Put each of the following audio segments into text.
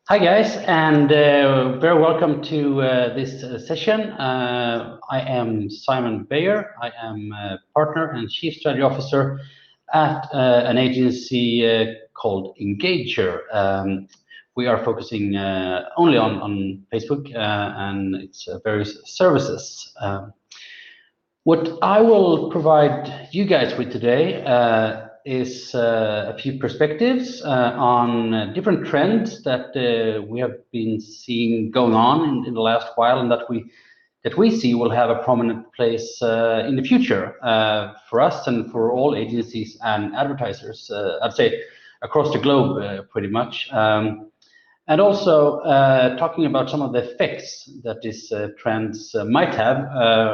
Hi guys, and very welcome to this session. I am Simon Beyer. I am a partner and Chief Strategy Officer at an agency called Engager. We are focusing only on Facebook and its various services. What I will provide you guys with today is a few perspectives on different trends that we have been seeing going on in the last while, and that we see will have a prominent place in the future for us and for all agencies and advertisers. I'd say across the globe, pretty much. And also talking about some of the effects that these trends might have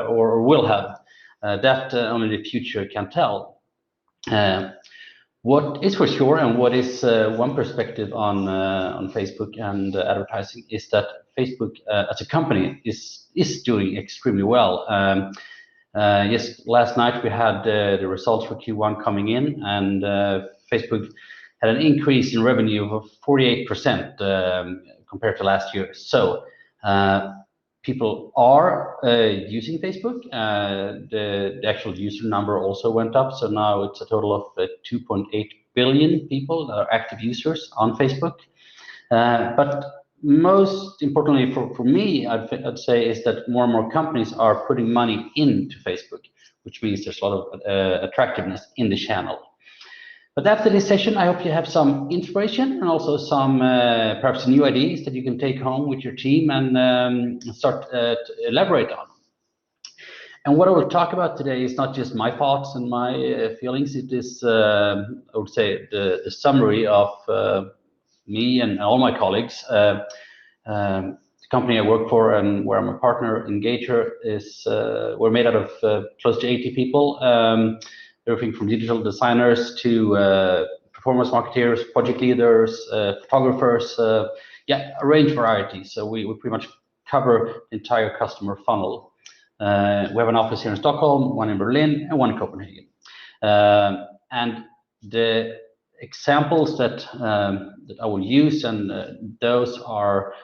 or will have that only the future can tell. What is for sure, and what is one perspective on Facebook and advertising, is that Facebook as a company is doing extremely well. Yes, last night we had the results for Q1 coming in, and Facebook had an increase in revenue of 48% compared to last year. So people are using Facebook. The actual user number also went up, so now it's a total of 2.8 billion people that are active users on Facebook. But most importantly for me, I'd say, is that more and more companies are putting money into Facebook, which means there's a lot of attractiveness in the channel. But after this session, I hope you have some inspiration and also some perhaps new ideas that you can take home with your team and start to elaborate on. And what I will talk about today is not just my thoughts and my feelings. It is, I would say, the summary of me and all my colleagues. The company I work for and where I'm a partner, Engager, we're made out of close to 80 people. Everything from digital designers to performance marketeers, project leaders, photographers, yeah, a range variety. So we pretty much cover the entire customer funnel. We have an office here in Stockholm, one in Berlin, and one in Copenhagen. And the examples that I will use, and those are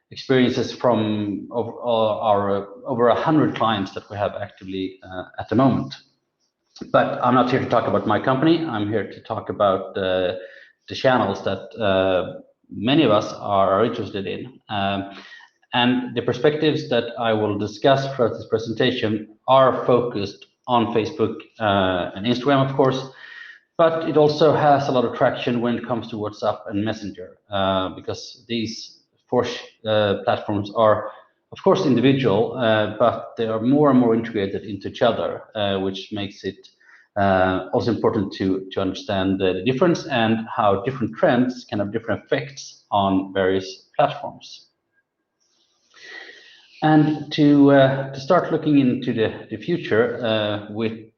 experiences from our over 100 clients that we have actively at the moment. But I'm not here to talk about my company. I'm here to talk about the channels that many of us are interested in. And the perspectives that I will discuss throughout this presentation are focused on Facebook and Instagram, of course, but it also has a lot of traction when it comes to WhatsApp and Messenger, because these four platforms are, of course, individual, but they are more and more integrated into each other, which makes it also important to understand the difference and how different trends can have different effects on various platforms. And to start looking into the future, with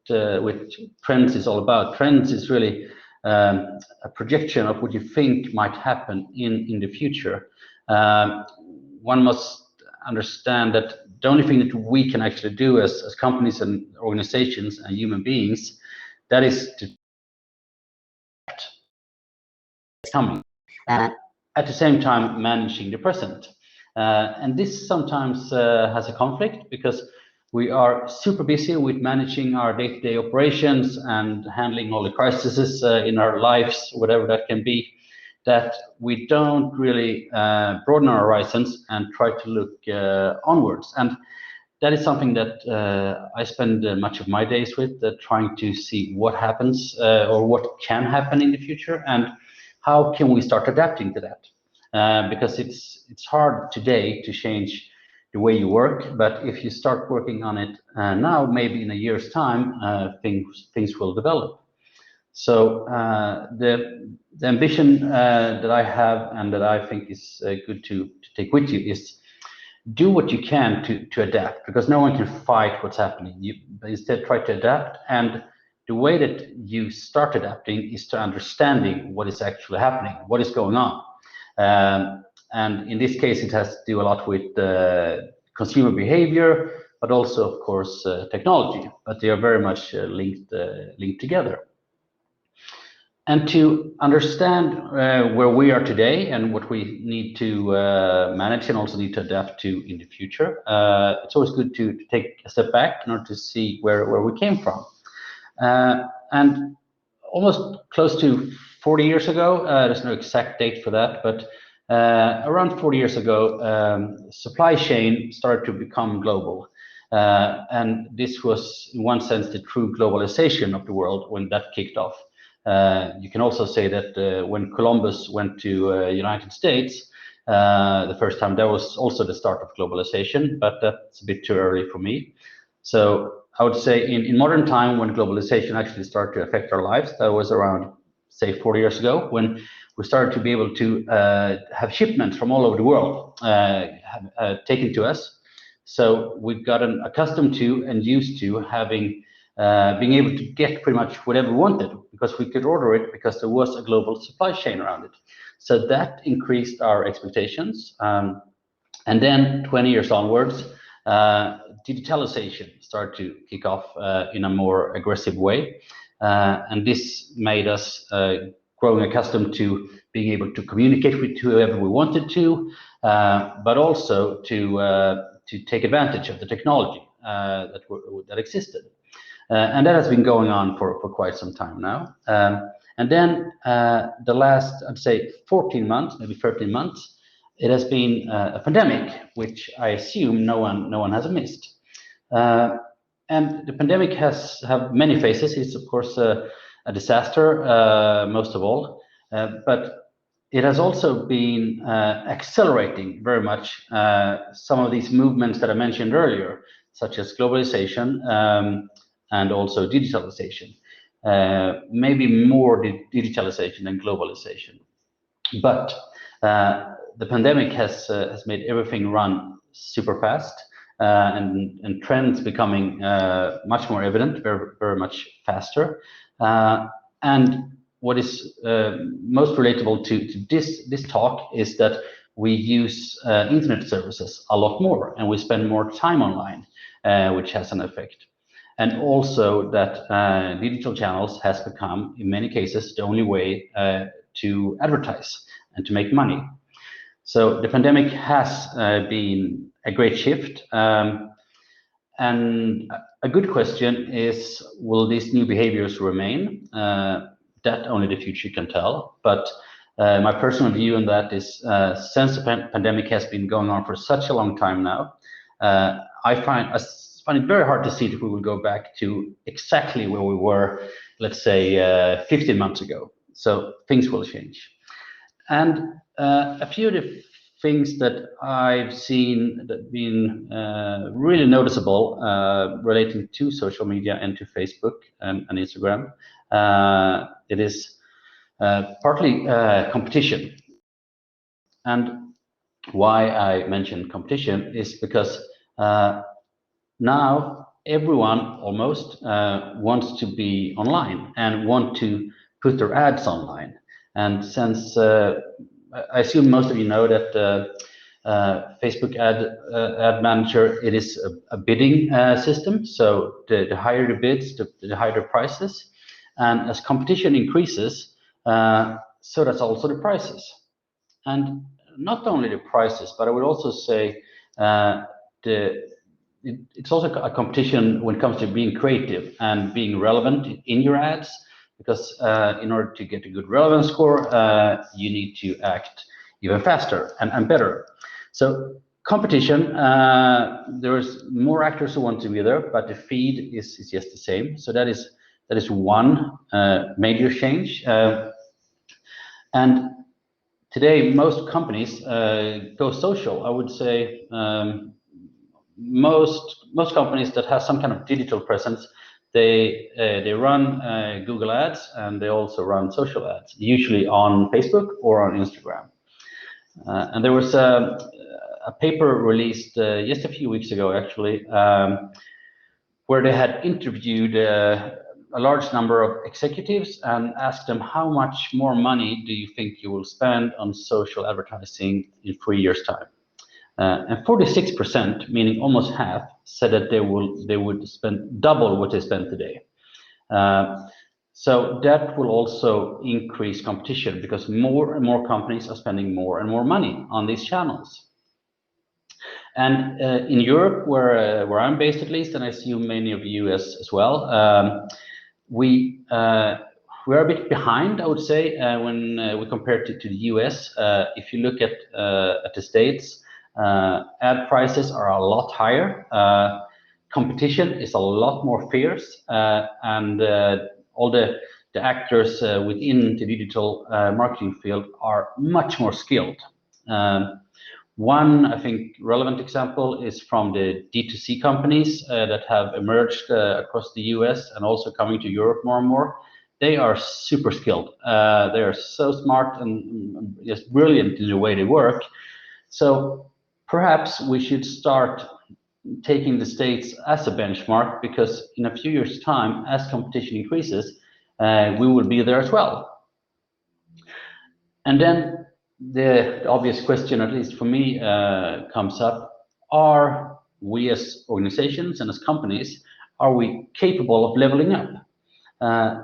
trends is all about. Trends is really a projection of what you think might happen in the future. One must understand that the only thing that we can actually do as companies and organizations and human beings, that is to coming, at the same time managing the present. And this sometimes has a conflict, because we are super busy with managing our day-to-day operations and handling all the crises in our lives, whatever that can be, that we don't really broaden our horizons and try to look onwards. And that is something that I spend much of my days with, trying to see what happens or what can happen in the future, and how can we start adapting to that. Because it's hard today to change the way you work, but if you start working on it now, maybe in a year's time, things will develop. So the ambition that I have, and that I think is good to take with you, is do what you can to adapt, because no one can fight what's happening. You instead try to adapt, and the way that you start adapting is to understanding what is actually happening, what is going on. And in this case, it has to do a lot with consumer behavior, but also, of course, technology. But they are very much linked together. And to understand where we are today and what we need to manage and also need to adapt to in the future, it's always good to take a step back in order to see where we came from. And almost close to 40 years ago, there's no exact date for that, but around 40 years ago, supply chain started to become global. And this was, in one sense, the true globalization of the world when that kicked off. You can also say that when Columbus went to United States the first time, that was also the start of globalization, but that's a bit too early for me. So I would say in modern time, when globalization actually started to affect our lives, that was around, say, 40 years ago, when we started to be able to have shipments from all over the world taken to us. So we've gotten accustomed to and used to having being able to get pretty much whatever we wanted because we could order it because there was a global supply chain around it. So that increased our expectations. And then 20 years onwards, digitalization started to kick off in a more aggressive way. And this made us growing accustomed to being able to communicate with whoever we wanted to, but also to take advantage of the technology that existed. And that has been going on for quite some time now. And then the last, I'd say, 14 months, maybe 13 months, it has been a pandemic, which I assume no one has missed. And the pandemic has have many phases. It's of course a disaster, most of all, but it has also been accelerating very much some of these movements that I mentioned earlier, such as globalization and also digitalization. Maybe more digitalization than globalization, but the pandemic has made everything run super fast, and trends becoming much more evident, very much faster. And what is most relatable to this talk is that we use internet services a lot more, and we spend more time online, which has an effect. And also that digital channels has become, in many cases, the only way to advertise and to make money. So the pandemic has been a great shift. And a good question is, will these new behaviors remain? That only the future can tell. But my personal view on that is, since the pandemic has been going on for such a long time now, I find it very hard to see that we will go back to exactly where we were, let's say, 15 months ago. So things will change. And a few of the things that I've seen that been really noticeable relating to social media and to Facebook and Instagram, it is partly competition. And why I mentioned competition is because now everyone almost wants to be online and want to put their ads online. And since I assume most of you know that Facebook ad manager, it is a bidding system. So the higher the bids, the higher the prices. And as competition increases, so does also the prices. And not only the prices, but I would also say it's also a competition when it comes to being creative and being relevant in your ads, because in order to get a good relevance score, you need to act even faster and better. So competition, there's more actors who want to be there, but the feed is just the same. So that is one major change. And today, most companies go social. I would say most companies that have some kind of digital presence, they run Google ads, and they also run social ads, usually on Facebook or on Instagram. And there was a paper released just a few weeks ago, actually, where they had interviewed a large number of executives and asked them, how much more money do you think you will spend on social advertising in 3 years' time? And 46%, meaning almost half, said that they would spend double what they spend today. So that will also increase competition because more and more companies are spending more and more money on these channels. And in Europe, where I'm based at least, and I assume many of you as well, we're a bit behind, I would say, when we compare to the US. If you look at the States, ad prices are a lot higher. Competition is a lot more fierce, and all the actors within the digital marketing field are much more skilled. One, I think, relevant example is from the D2C companies that have emerged across the US and also coming to Europe more and more. They are super skilled. They are so smart and just brilliant in the way they work. So perhaps we should start taking the States as a benchmark, because in a few years' time, as competition increases, we will be there as well. And then the obvious question, at least for me, comes up: are we as organizations and as companies, are we capable of leveling up?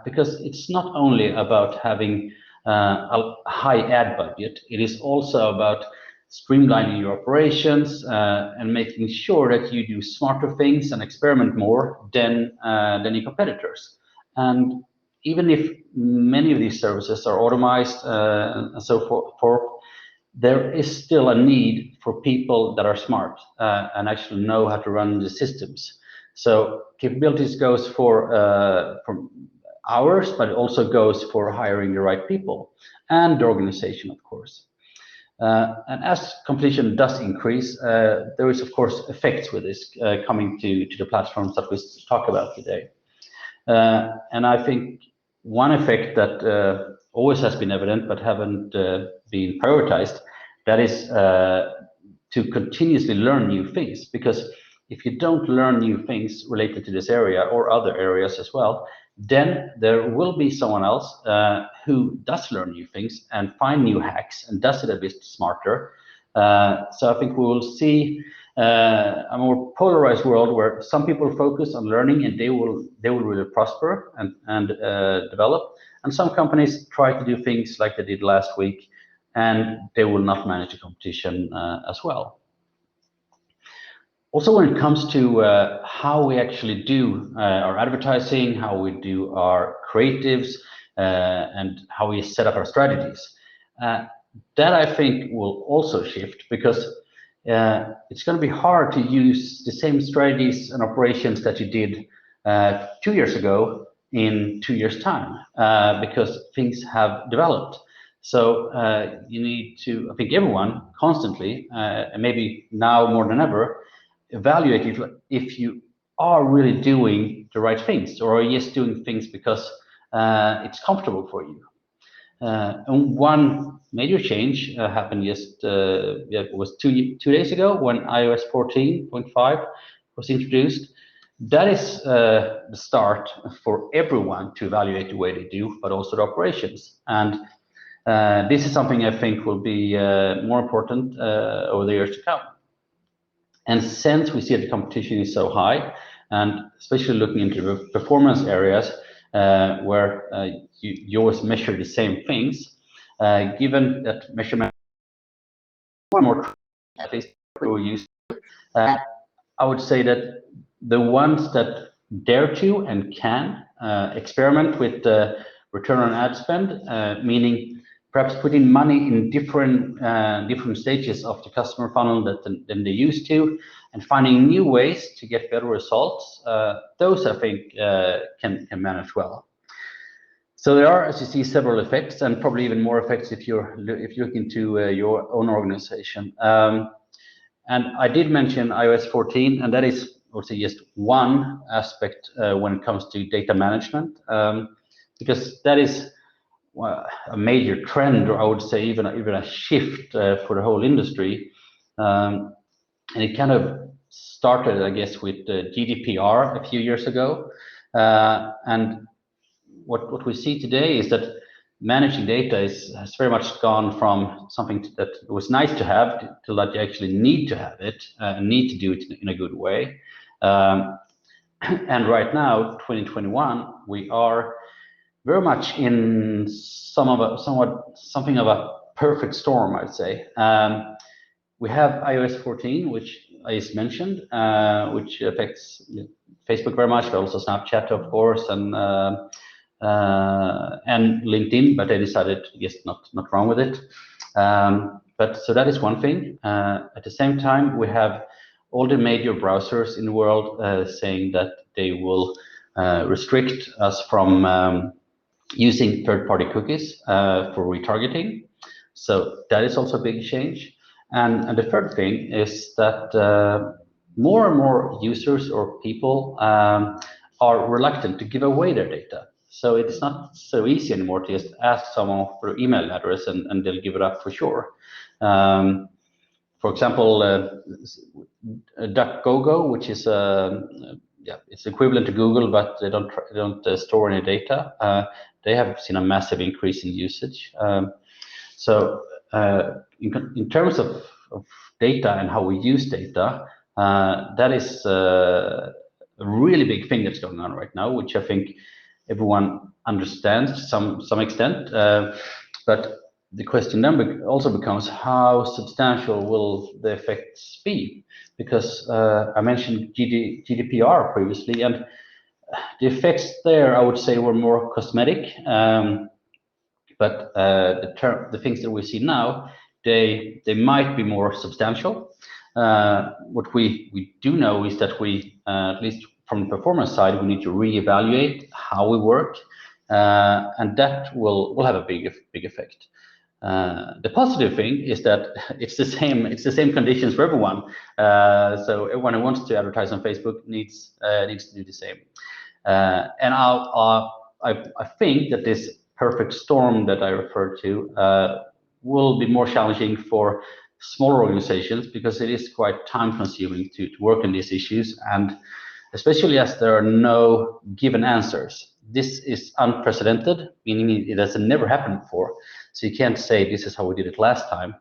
Because it's not only about having a high ad budget, it is also about streamlining your operations and making sure that you do smarter things and experiment more than your competitors. And even if many of these services are automated and so forth, there is still a need for people that are smart and actually know how to run the systems. So capabilities goes for hours, but it also goes for hiring the right people and the organization, of course. And as competition does increase, there is, of course, effects with this coming to the platforms that we talk about today. And I think one effect that always has been evident but haven't been prioritized, that is to continuously learn new things. Because if you don't learn new things related to this area or other areas as well, then there will be someone else who does learn new things and find new hacks and does it a bit smarter. So I think we will see a more polarized world where some people focus on learning and they will really prosper and develop, and some companies try to do things like they did last week and they will not manage the competition as well. Also, when it comes to how we actually do our advertising, how we do our creatives, and how we set up our strategies, that I think will also shift, because it's going to be hard to use the same strategies and operations that you did 2 years ago in 2 years' time, because things have developed. So you need to, I think everyone constantly, and maybe now more than ever, evaluate if you are really doing the right things, or are you just doing things because it's comfortable for you. And one major change happened just it was two days ago when iOS 14.5 was introduced. That is the start for everyone to evaluate the way they do, but also the operations. And this is something I think will be more important over the years to come. And since we see that the competition is so high, and especially looking into the performance areas where you always measure the same things, given that measurement more, at least we're used to, I would say that the ones that dare to and can experiment with the return on ad spend, meaning perhaps putting money in different stages of the customer funnel than they used to, and finding new ways to get better results, those I think can manage well. So there are, as you see, several effects, and probably even more effects if you look into your own organization. And I did mention iOS 14, and that is, I would say, just one aspect when it comes to data management, because that is a major trend, or I would say even a shift for the whole industry. And it kind of started, I guess, with the GDPR a few years ago. And what we see today is that managing data has very much gone from something that was nice to have to that you actually need to have it and need to do it in a good way. And right now, 2021, we are very much in something of a perfect storm, I'd say. We have iOS 14, which I just mentioned, which affects Facebook very much, but also Snapchat, of course, and LinkedIn. But they decided, yes, not wrong with it. But so that is one thing. At the same time, we have all the major browsers in the world saying that they will restrict us from using third-party cookies for retargeting. So that is also a big change. And the third thing is that more and more users or people are reluctant to give away their data. So it's not so easy anymore to just ask someone for their email address and they'll give it up for sure. For example, DuckDuckGo, which is it's equivalent to Google, but they don't store any data. They have seen a massive increase in usage. So in terms of data and how we use data, that is a really big thing that's going on right now, which I think everyone understands to some extent. But the question then also becomes, how substantial will the effects be? Because I mentioned GDPR previously, and the effects there, I would say, were more cosmetic. But the things that we see now, they might be more substantial. What we do know is that we, at least from the performance side, we need to reevaluate how we work, and that will have a big effect. The positive thing is that it's the same conditions for everyone. So everyone who wants to advertise on Facebook needs to do the same. And I think that this perfect storm that I referred to will be more challenging for smaller organizations, because it is quite time-consuming to work on these issues, and especially as there are no given answers. This is unprecedented, meaning it has never happened before. So you can't say this is how we did it last time.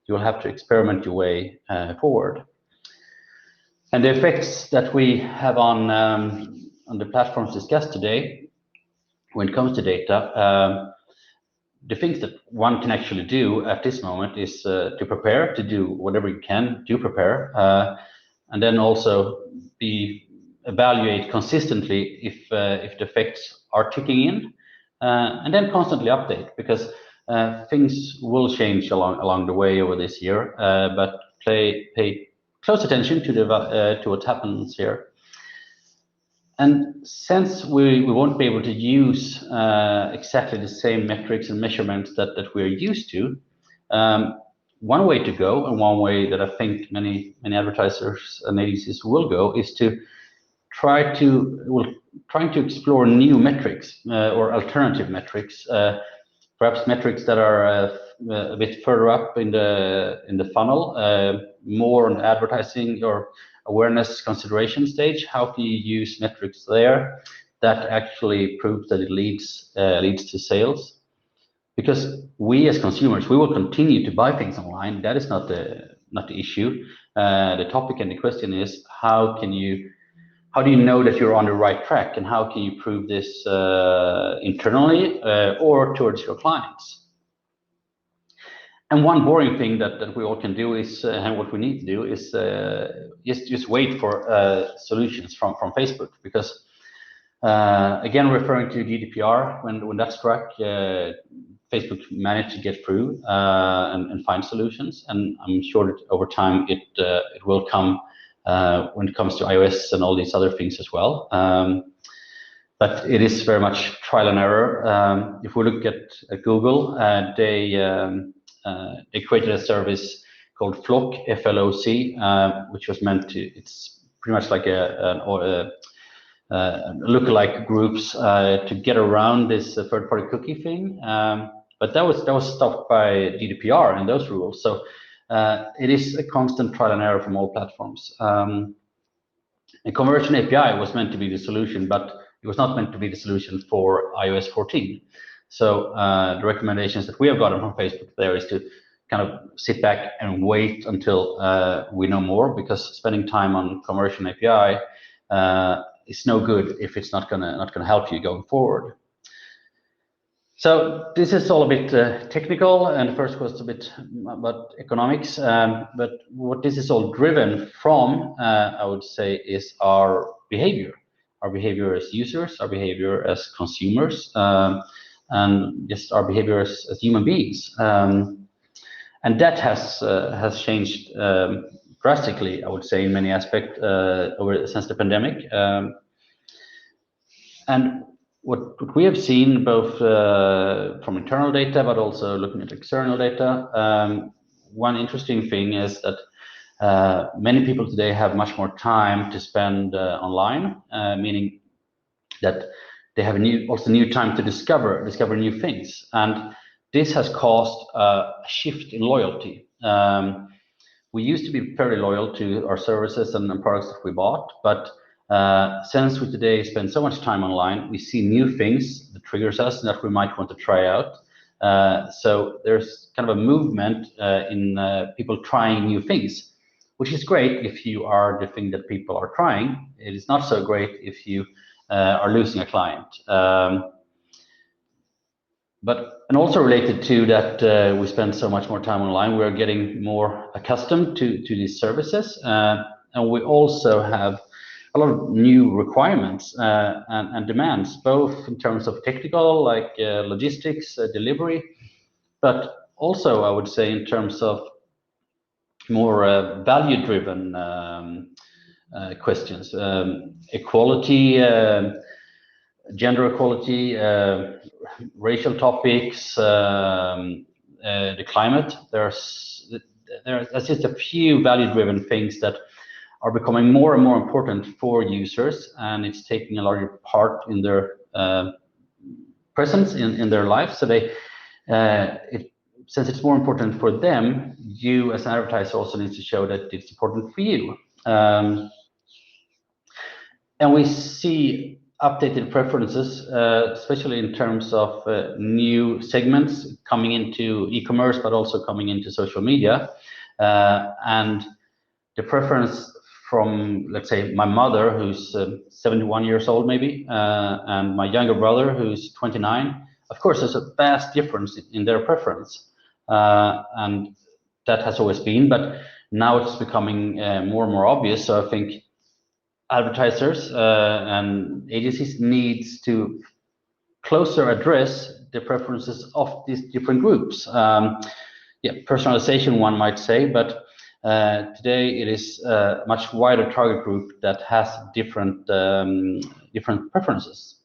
You will have to experiment your way forward. And the effects that we have on the platforms discussed today, when it comes to data, the things that one can actually do at this moment is to prepare, to do whatever you can to prepare, and then also evaluate consistently if the effects are ticking in, and then constantly update, because things will change along the way over this year, but pay close attention to what happens here. And since we won't be able to use exactly the same metrics and measurements that we're used to, one way to go, and one way that I think many advertisers and agencies will go, is to trying to explore new metrics or alternative metrics, perhaps metrics that are a bit further up in the funnel, more on advertising or awareness consideration stage. How can you use metrics there that actually proves that it leads to sales? Because we as consumers, we will continue to buy things online. That is not the issue. The topic and the question is, how do you know that you're on the right track, and how can you prove this internally or towards your clients? And one boring thing that we all can do is, and what we need to do is just wait for solutions from Facebook, because again, referring to GDPR, when that struck, Facebook managed to get through and find solutions, and I'm sure that over time it will come when it comes to iOS and all these other things as well. But it is very much trial and error. If we look at Google, they created a service called Flock, F-L-O-C, which was meant to, it's pretty much like a lookalike groups to get around this third-party cookie thing. But that was stopped by GDPR and those rules. So it is a constant trial and error from all platforms. A conversion API was meant to be the solution, but it was not meant to be the solution for iOS 14. So the recommendations that we have gotten from Facebook there is to kind of sit back and wait until we know more, because spending time on conversion API is no good if it's not gonna help you going forward. So this is all a bit technical, and the first was a bit about economics. But what this is all driven from, I would say, is our behavior as users, our behavior as consumers, and just our behavior as human beings. And that has changed drastically, I would say, in many aspects since the pandemic. And what we have seen, both from internal data, but also looking at external data, one interesting thing is that many people today have much more time to spend online, meaning that they have also new time to discover new things, and this has caused a shift in loyalty. We used to be very loyal to our services and products that we bought, but since we today spend so much time online, we see new things that triggers us and that we might want to try out. So there's kind of a movement in people trying new things, which is great if you are the thing that people are trying. It is not so great if you are losing a client. And also related to that, we spend so much more time online, we're getting more accustomed to these services. And we also have a lot of new requirements and demands, both in terms of technical, like logistics, delivery, but also I would say in terms of more value-driven questions, equality, gender equality, racial topics, the climate. There's just a few value-driven things that are becoming more and more important for users, and it's taking a larger part in their presence in their lives. So since it's more important for them, you as an advertiser also need to show that it's important for you. And we see updated preferences, especially in terms of new segments coming into e-commerce, but also coming into social media. And the preference from, let's say, my mother, who's 71 years old maybe, and my younger brother, who's 29, of course, there's a vast difference in their preference. And that has always been, but now it's becoming more and more obvious. So I think advertisers and agencies needs to closer address the preferences of these different groups. Personalization, one might say, but today it is a much wider target group that has different preferences.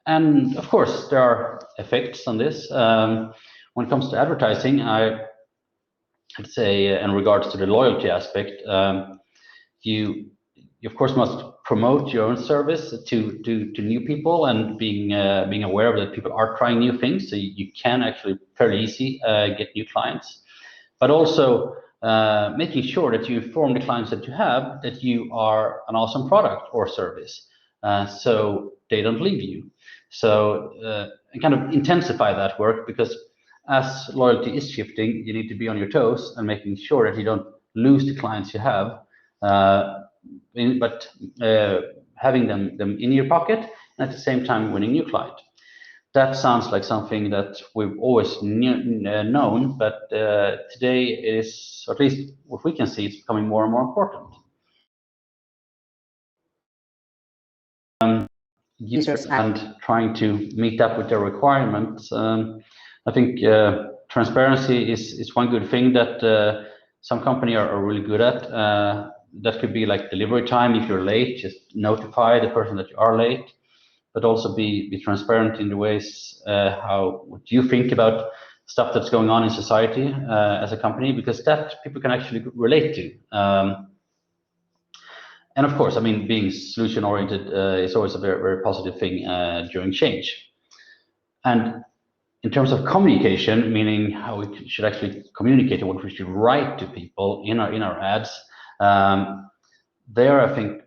And of course, there are effects on this. When it comes to advertising, I'd say in regards to the loyalty aspect, you of course must promote your own service to new people, and being aware that people are trying new things, so you can actually fairly easy get new clients, but also making sure that you inform the clients that you have that you are an awesome product or service, so they don't leave you. So kind of intensify that work, because as loyalty is shifting, you need to be on your toes and making sure that you don't lose the clients you have, but having them in your pocket, and at the same time winning new client. That sounds like something that we've always known, but today it is, or at least what we can see, it's becoming more and more important. Users and trying to meet up with their requirements. I think transparency is one good thing that some companies are really good at. That could be like delivery time. If you're late, just notify the person that you are late, but also be transparent in the ways what you think about stuff that's going on in society as a company, because that people can actually relate to. And of course, I mean, being solution-oriented is always a very, very positive thing during change. And in terms of communication, meaning how we should actually communicate and what we should write to people in our ads, there I think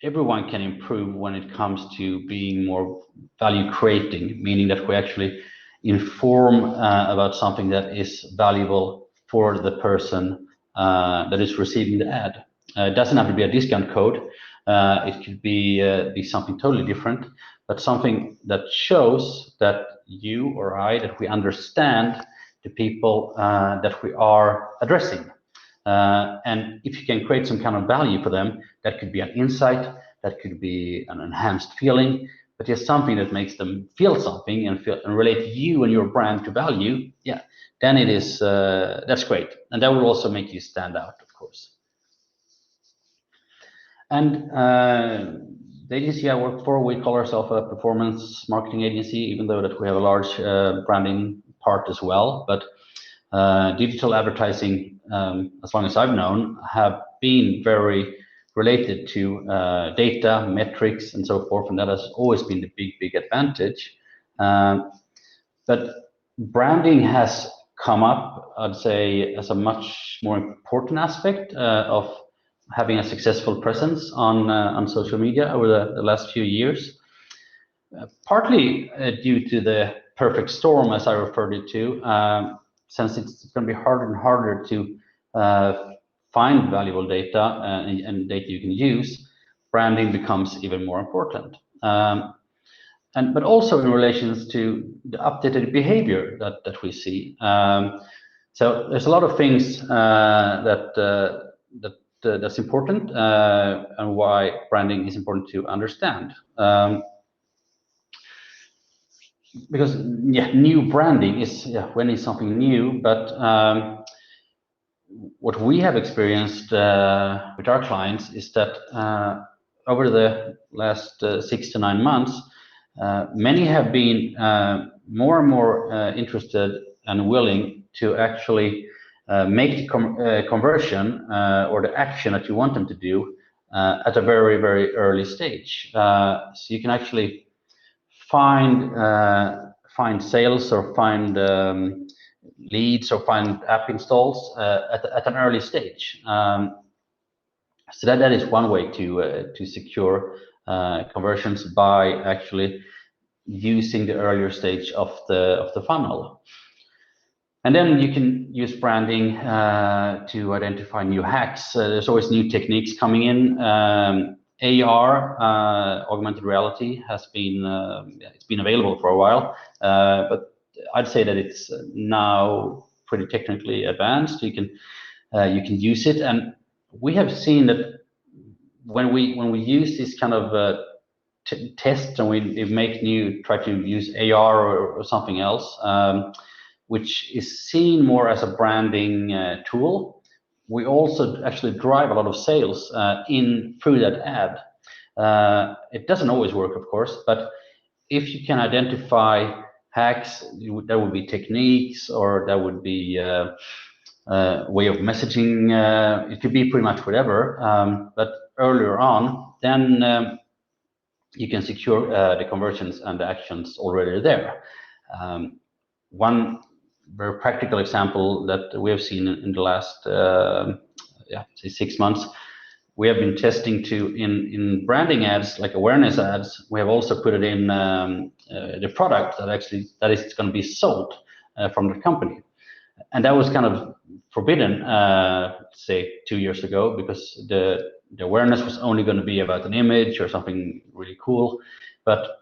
everyone can improve when it comes to being more value creating, meaning that we actually inform about something that is valuable for the person that is receiving the ad. It doesn't have to be a discount code. It could be something totally different, but something that shows that you or I, that we understand the people that we are addressing. And if you can create some kind of value for them, that could be an insight, that could be an enhanced feeling, but just something that makes them feel something and relate you and your brand to value, yeah, then it is, that's great. And that will also make you stand out, of course. And the agency I work for, we call ourselves a performance marketing agency, even though that we have a large branding part as well. But digital advertising, as long as I've known, have been very related to data, metrics, and so forth, and that has always been the big advantage. But branding has come up, I'd say, as a much more important aspect of having a successful presence on social media over the last few years. Partly due to the perfect storm, as I referred it to, since it's going to be harder and harder to find valuable data and data you can use, branding becomes even more important. But also in relation to the updated behavior that we see. So there's a lot of things that's important and why branding is important to understand. Because new branding is when it's something new, but what we have experienced with our clients is that over the last 6 to 9 months, many have been more and more interested and willing to actually make the conversion or the action that you want them to do at a very early stage. So you can actually find sales or find leads or find app installs at an early stage. So that is one way to secure conversions, by actually using the earlier stage of the funnel. And then you can use branding to identify new hacks. There's always new techniques coming in. AR, augmented reality, has been it's been available for a while, but I'd say that it's now pretty technically advanced. You can use it, and we have seen that when we use this kind of test and we try to use AR or something else, which is seen more as a branding tool, we also actually drive a lot of sales through that ad. It doesn't always work, of course, but if you can identify hacks, that would be techniques, or that would be way of messaging. It could be pretty much whatever, but earlier on, then you can secure the conversions and the actions already there. One very practical example that we have seen in the last say 6 months, we have been testing in branding ads, like awareness ads. We have also put it in the product that is going to be sold from the company, and that was kind of forbidden, say 2 years ago, because the awareness was only going to be about an image or something really cool. But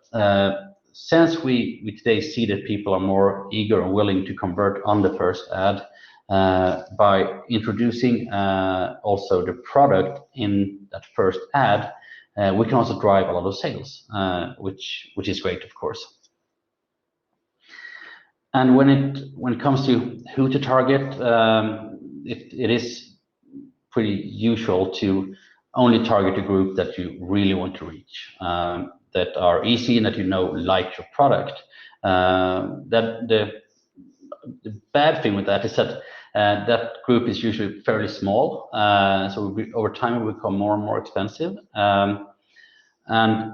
since we today see that people are more eager and willing to convert on the first ad, by introducing also the product in that first ad, we can also drive a lot of sales, which is great, of course. And when it comes to who to target, it is pretty usual to only target a group that you really want to reach, that are easy and that like your product. That the bad thing with that is that that group is usually fairly small, so over time it will become more and more expensive. And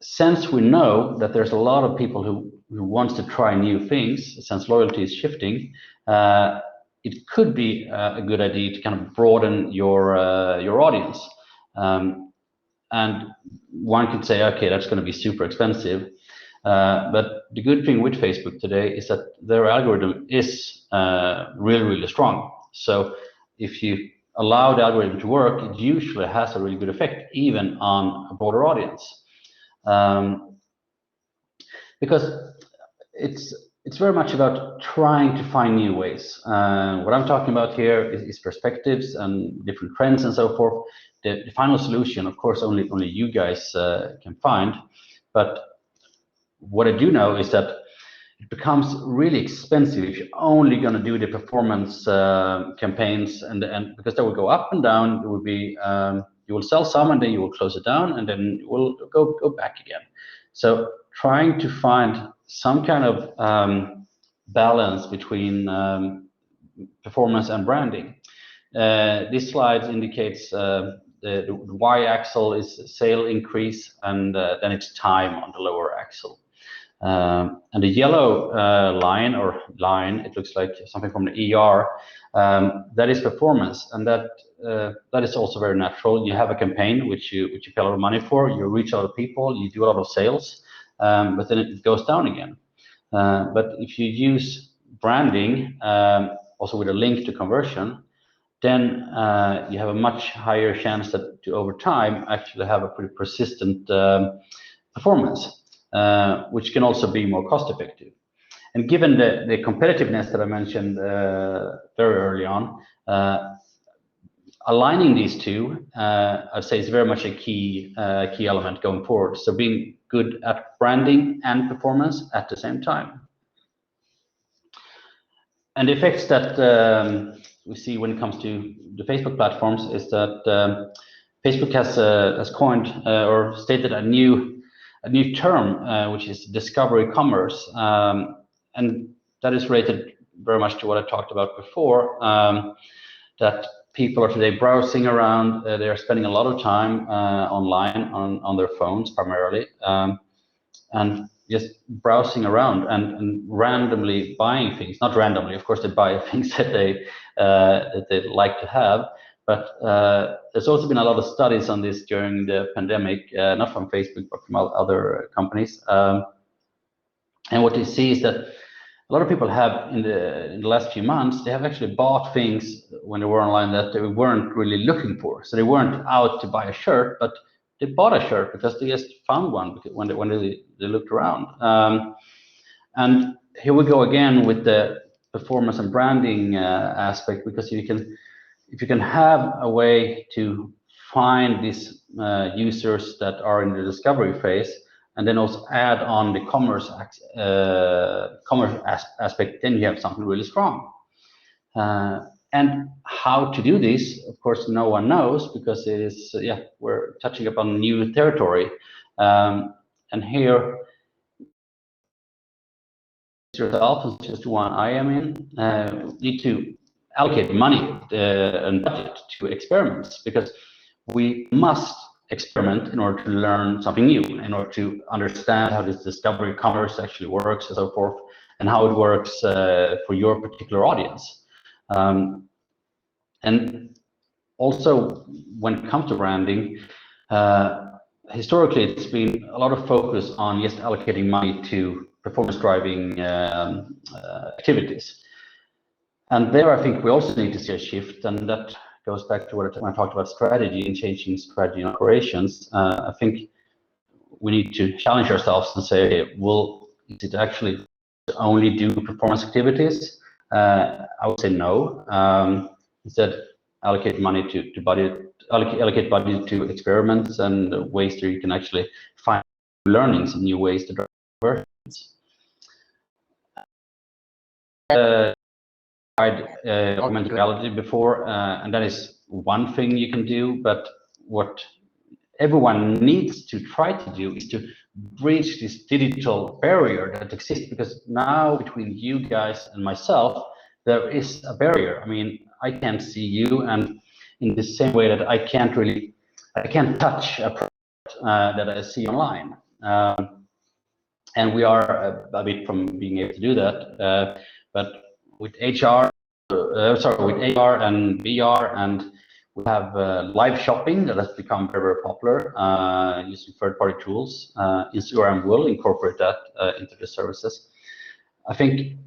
since we know that there's a lot of people who wants to try new things, since loyalty is shifting, it could be a good idea to kind of broaden your audience. And one could say, okay, that's going to be super expensive. But the good thing with Facebook today is that their algorithm is really strong. So if you allow the algorithm to work, it usually has a really good effect, even on a broader audience. Because it's very much about trying to find new ways. What I'm talking about here is perspectives and different trends and so forth. The final solution, of course, only you guys can find. But what I do know is that it becomes really expensive if you're only going to do the performance campaigns, and because they will go up and down. It will be you will sell some, and then you will close it down, and then it will go back again. So trying to find some kind of balance between performance and branding. This slide indicates the y-axis is sale increase, and then it's time on the lower axis. And the yellow line, it looks like something from the ER, that is performance, and that is also very natural. You have a campaign which you pay a lot of money for, you reach a lot of people, you do a lot of sales, but then it goes down again. But if you use branding, also with a link to conversion, then you have a much higher chance that to over time actually have a pretty persistent performance, which can also be more cost effective. And given the competitiveness that I mentioned very early on, aligning these two, I'd say is very much a key element going forward. So being good at branding and performance at the same time. And the effects that we see when it comes to the Facebook platforms is that Facebook has coined or stated a new term, which is discovery commerce, and that is related very much to what I talked about before. That people are today browsing around; they are spending a lot of time online on their phones primarily, and just browsing around and randomly buying things. Not randomly, of course, they buy things that they like to have. But there's also been a lot of studies on this during the pandemic, not from Facebook, but from other companies. And what you see is that a lot of people have, in the last few months, they have actually bought things when they were online that they weren't really looking for. So they weren't out to buy a shirt, but they bought a shirt because they just found one when they looked around. And here we go again with the performance and branding aspect, because if you can have a way to find these users that are in the discovery phase, and then also add on the commerce aspect, then you have something really strong. And how to do this, of course, no one knows, because it is, we're touching upon new territory. And here, yourself, just one I am in, need to allocate money and budget to experiments, because we must experiment in order to learn something new, in order to understand how this discovery commerce actually works and so forth, and how it works for your particular audience. And also, when it comes to branding, historically it's been a lot of focus on just allocating money to performance driving activities. And there I think we also need to see a shift, and that goes back to when I talked about strategy and changing strategy and operations. I think we need to challenge ourselves and say, okay, well, is it actually only do performance activities? I would say no. Instead, allocate money to budget, allocate budget to experiments and ways that you can actually find learnings and new ways to drive conversions. Augmented reality before, and that is one thing you can do, but what everyone needs to try to do is to bridge this digital barrier that exists, because now between you guys and myself there is a barrier. I mean, I can't see you, and in the same way that I can't touch a product that I see online, and we are a bit from being able to do that, but with with AR and VR, and we have live shopping that has become very, very popular using third-party tools. Instagram will incorporate that into the services. I think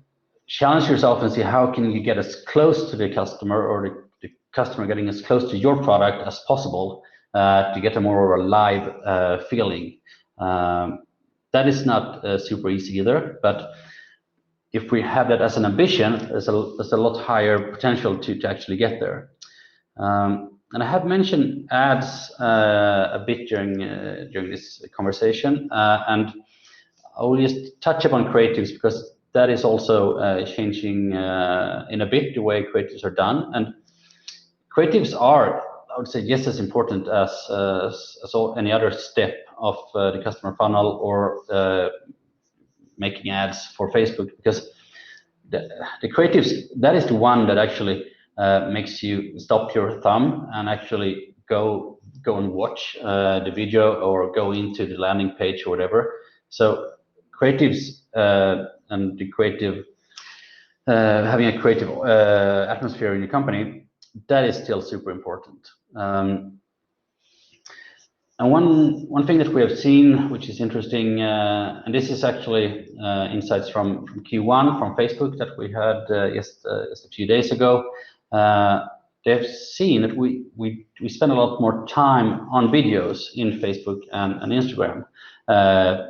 challenge yourself and see how can you get as close to the customer, or the customer getting as close to your product as possible to get a more of a live feeling. That is not super easy either, but if we have that as an ambition, there's a lot higher potential to actually get there. And I have mentioned ads a bit during this conversation, and I will just touch upon creatives because that is also changing in a bit the way creatives are done. And creatives are, I would say, just as important as any other step of the customer funnel or making ads for Facebook, because the creatives, that is the one that actually makes you stop your thumb and actually go and watch the video or go into the landing page or whatever. So creatives and the creative, having a creative atmosphere in your company, that is still super important. And one thing that we have seen, which is interesting, and this is actually insights from Q1 from Facebook that we had just a few days ago. They've seen that we spend a lot more time on videos in Facebook and Instagram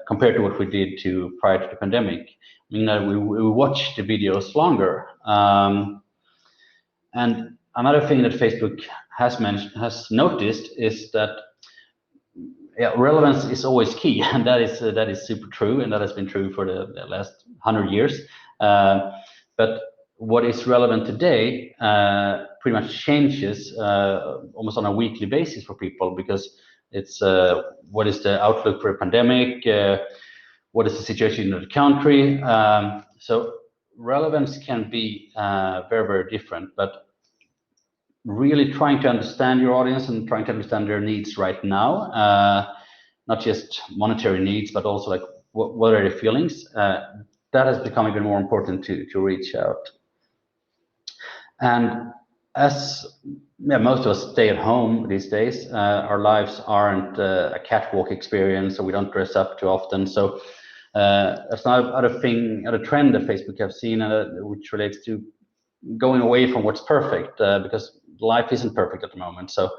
compared to what we did prior to the pandemic. I mean, we watch the videos longer. And another thing that Facebook has noticed is that relevance is always key, and that is super true, and that has been true for the last 100 years. But what is relevant today pretty much changes almost on a weekly basis for people, because it's what is the outlook for a pandemic, what is the situation in the country. So relevance can be very, very different, but really trying to understand your audience and trying to understand their needs right now, not just monetary needs, but also like what are their feelings. That has become even more important to reach out. And as most of us stay at home these days, our lives aren't a catwalk experience, so we don't dress up too often. So that's another trend that Facebook have seen, which relates to going away from what's perfect, because life isn't perfect at the moment. So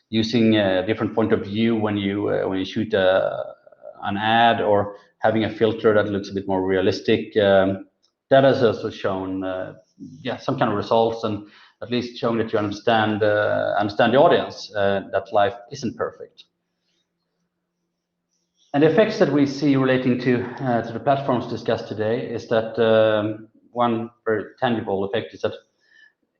using a different point of view when you shoot an ad, or having a filter that looks a bit more realistic, that has also shown some kind of results, and at least showing that you understand the audience, that life isn't perfect. And the effects that we see relating to the platforms discussed today is that one very tangible effect is that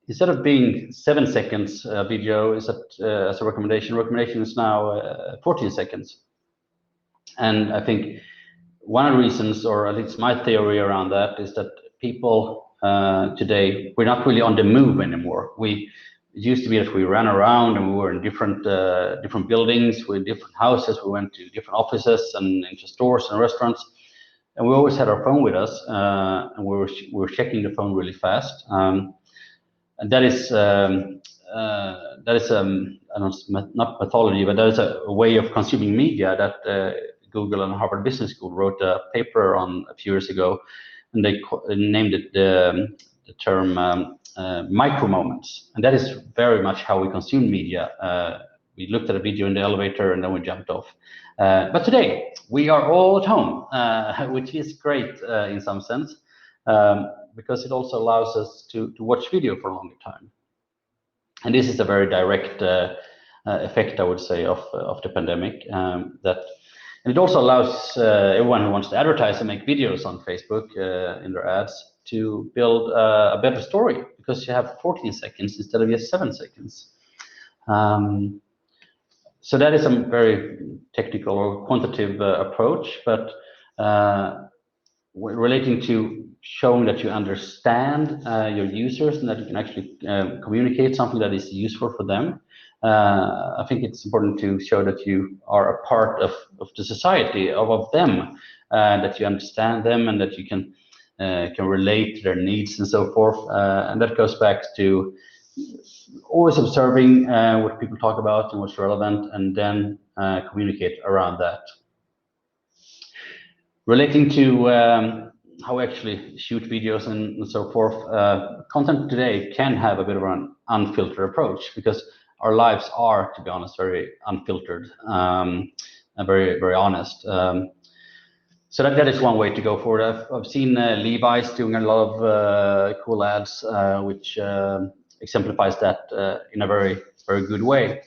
instead of being 7 seconds video is as a recommendation is now 14 seconds. And I think one of the reasons, or at least my theory around that, is that people today, we're not really on the move anymore. It used to be that we ran around and we were in different buildings, with different houses, we went to different offices and into stores and restaurants, and we always had our phone with us, and we were checking the phone really fast. And that is not pathology, but that is a way of consuming media that Google and Harvard Business School wrote a paper on a few years ago, and they named it the term micro moments. And that is very much how we consume media. We looked at a video in the elevator and then we jumped off. But today we are all at home, which is great in some sense. Because it also allows us to watch video for a longer time. And this is a very direct effect, I would say, of the pandemic. And it also allows everyone who wants to advertise and make videos on Facebook in their ads to build a better story, because you have 14 seconds instead of just 7 seconds. So that is a very technical or quantitative approach, but relating to showing that you understand your users and that you can actually communicate something that is useful for them. I think it's important to show that you are a part of the society of them, that you understand them and that you can relate to their needs and so forth. And that goes back to always observing what people talk about and what's relevant, and then communicate around that. Relating to how we actually shoot videos and so forth, content today can have a bit of an unfiltered approach, because our lives are, to be honest, very unfiltered and very, very honest. So that is one way to go forward. I've seen Levi's doing a lot of cool ads, which exemplifies that in a very, very good way.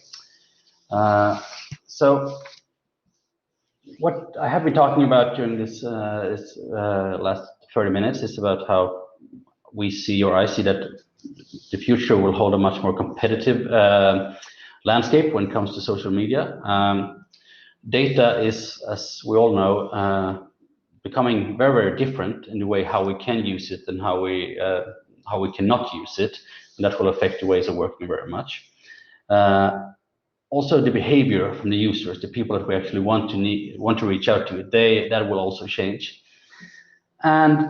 So what I have been talking about during this last 30 minutes is about how we see, or I see, that the future will hold a much more competitive landscape when it comes to social media. Data is, as we all know, becoming very, very different in the way how we can use it and how we cannot use it, and that will affect the ways of working very much. Also, the behavior from the users, the people that we actually want to reach out to, that will also change. And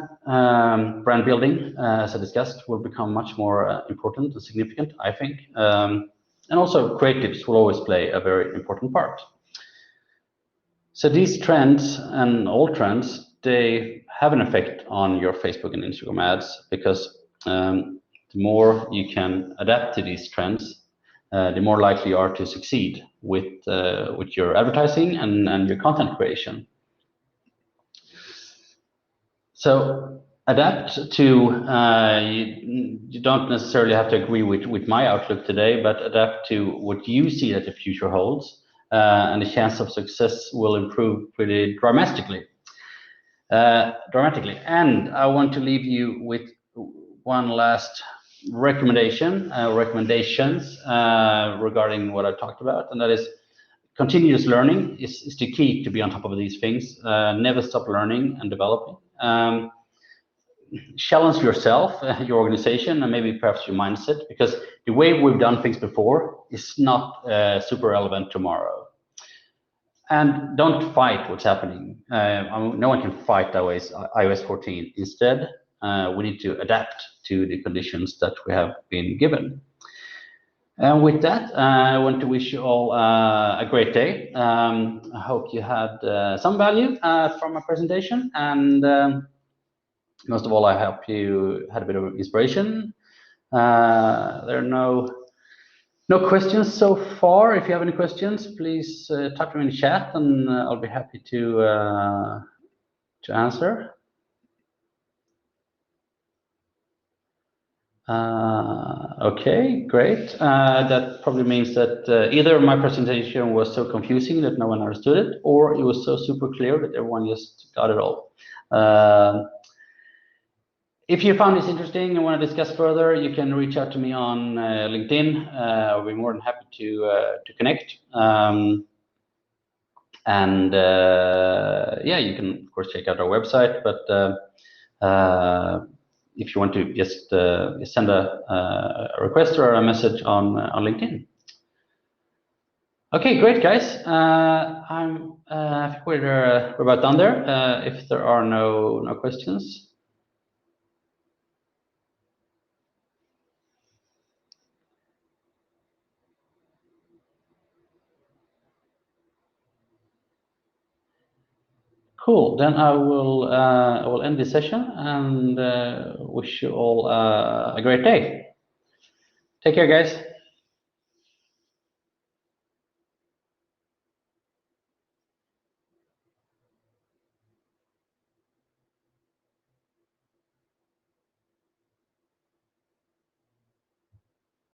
brand building, as I discussed, will become much more important and significant, I think. And also, creatives will always play a very important part. So these trends, and all trends, they have an effect on your Facebook and Instagram ads, because the more you can adapt to these trends, the more likely you are to succeed with your advertising and your content creation. So adapt to, you don't necessarily have to agree with my outlook today, but adapt to what you see that the future holds, and the chance of success will improve pretty dramatically. And I want to leave you with one last recommendations regarding what I talked about, and that is continuous learning is the key to be on top of these things. Never stop learning and developing. Challenge yourself, your organization, and maybe perhaps your mindset, because the way we've done things before is not super relevant tomorrow. And don't fight what's happening. No one can fight iOS 14. Instead, we need to adapt to the conditions that we have been given. And with that, I want to wish you all a great day. I hope you had some value from my presentation, and most of all, I hope you had a bit of inspiration. There are no questions so far. If you have any questions, please type them in the chat, and I'll be happy to answer. Okay, great. That probably means that either my presentation was so confusing that no one understood it, or it was so super clear that everyone just got it all. If you found this interesting and want to discuss further, you can reach out to me on LinkedIn. I'll be more than happy to connect. Yeah, you can of course check out our website, but if you want to just send a request or a message on LinkedIn. Okay, great, guys. I think we're about done there. If there are no questions. Cool. Then I will end this session and wish you all a great day. Take care, guys.